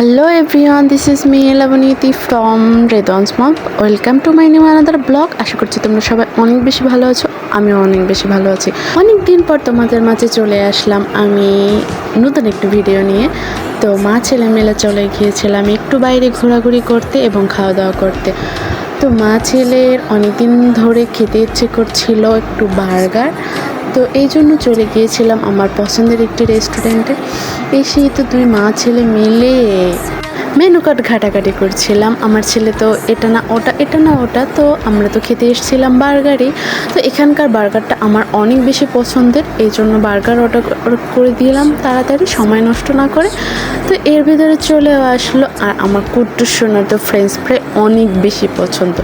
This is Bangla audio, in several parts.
Hello everyone, this is me Lavaniti from Redon's Mom. Welcome to my new another blog. আশা করছি তোমরা সবাই অনেক বেশি ভালো আছো। আমিও অনেক বেশি ভালো আছি। অনেক দিন পর তোমাদের মাঝে চলে আসলাম আমি নতুন একটু ভিডিও নিয়ে। তো মা ছেলে মিলে চলে গিয়েছিলাম একটু বাইরে ঘোরাঘুরি করতে এবং খাওয়া দাওয়া করতে। তো মা ছেলের অনেক দিন ধরে খেতে ইচ্ছে করছিল একটু বার্গার। তো এই জন্য চলে গিয়েছিলাম আমার পছন্দের একটি রেস্টুরেন্টে। এসেই তো দুই মা ছেলে মিলে মেনু কার্ড ঘাটাঘাটি করছিলাম। আমার ছেলে তো এটা না ওটা, তো আমরা তো খেতে এসেছিলাম বার্গারই। তো এখানকার বার্গারটা আমার অনেক বেশি পছন্দের, এই জন্য বার্গার অর্ডার করে দিলাম তাড়াতাড়ি সময় নষ্ট না করে। তো এর ভিতরে চলেও আসলো। আর আমার কুট্টুর সোনার তো ফ্রেঞ্চ ফ্রাই অনেক বেশি পছন্দ।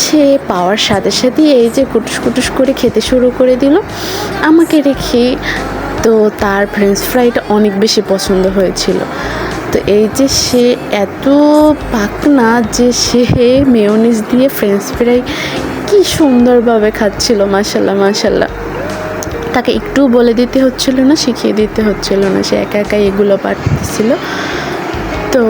সে পাওয়ার সাথে সাথেই এই যে কুটুস করে খেতে শুরু করে দিল আমাকে রেখে। তো তার ফ্রেঞ্চ ফ্রাইটা অনেক বেশি পছন্দ হয়েছিল। তো এই যে সে এত পাকনা যে সে মেয়োনিজ দিয়ে ফ্রেঞ্চ ফ্রাই কি সুন্দরভাবে খাচ্ছিল, মাশাল্লাহ। তাকে একটু বলে দিতে হচ্ছিল না, শিখিয়ে দিতে হচ্ছিল না, সে একা একাই এগুলো পারতেছিল। তো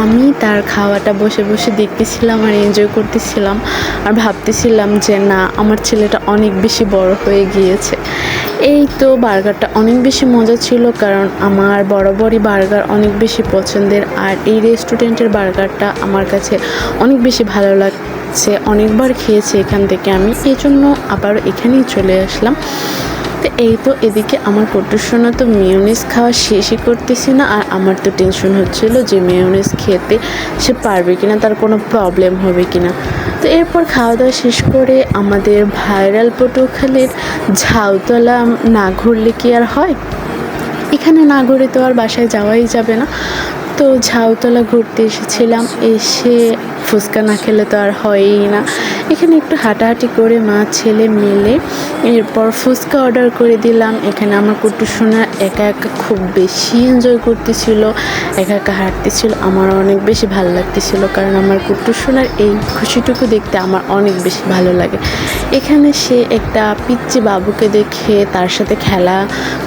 আমি তার খাওয়াটা বসে বসে দেখতেছিলাম আর এনজয় করতেছিলাম আর ভাবতেছিলাম যে না, আমার ছেলেটা অনেক বেশি বড় হয়ে গিয়েছে। এই তো বার্গারটা অনেক বেশি মজা ছিল, কারণ আমার বরাবরই বার্গার অনেক বেশি পছন্দের। আর এই রেস্টুরেন্টের বার্গারটা আমার কাছে অনেক বেশি ভালো লাগছে, অনেকবার খেয়েছি এখান থেকে আমি, এই জন্য আবার এখানেই চলে আসলাম। তো এই তো এদিকে আমার কুট্টুর সোনা তো মেয়োনিজ খাওয়া শেষই করতেছি না। আর আমার তো টেনশন হচ্ছিল যে মেয়োনিজ খেতে সে পারবে কিনা, তার কোনো প্রবলেম হবে কিনা। তো এরপর খাওয়া দাওয়া শেষ করে আমাদের ভাইরাল পটুয়াখালীর ঝাউতলা না ঘুরলে কি আর হয়, এখানে না ঘুরে তো আর বাসায় যাওয়াই যাবে না। তো ঝাউতলা ঘুরতে এসেছিলাম, এসে ফুচকা না খেলে তো আর হয়ই না। এখানে একটু হাঁটাহাঁটি করে মা ছেলে মিলে এরপর ফুচকা অর্ডার করে দিলাম। এখানে আমার কুট্টু সোনা একা একা খুব বেশি এনজয় করতেছিল, একা একা হাঁটতেছিল। আমার অনেক বেশি ভালো লাগতেছিল, কারণ আমার কুট্টু সোনার এই খুশিটুকু দেখতে আমার অনেক বেশি ভালো লাগে। এখানে সে একটা পিচ্চি বাবুকে দেখে তার সাথে খেলা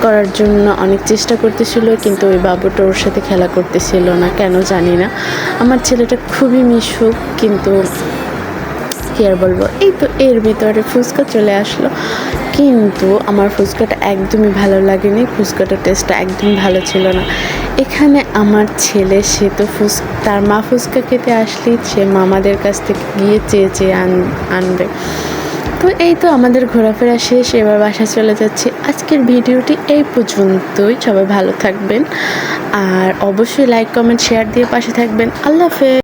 করার জন্য অনেক চেষ্টা করতেছিল, কিন্তু ওই বাবুটা ওর সাথে খেলা করতেছিল না, কেন জানি না। আমার ছেলেটা খুবই মিশুক, কিন্তু কি আর বলবো। এই তো এর ভিতরে ফুচকা চলে আসলো, কিন্তু আমার ফুচকাটা একদমই ভালো লাগেনি, ফুচকাটার টেস্টটা একদমই ভালো ছিল না। এখানে আমার ছেলে সে তো তার মা ফুচকা খেতে আসলেই সে মামাদের কাছ থেকে গিয়ে চেয়ে আনবে। তো এই তো আমাদের ঘোরাফেরা শেষ, এবার বাসায় চলে যাচ্ছি। আজকের ভিডিওটি এই পর্যন্তই। সবাই ভালো থাকবেন আর অবশ্যই লাইক কমেন্ট শেয়ার দিয়ে পাশে থাকবেন। আল্লাহ হাফেজ।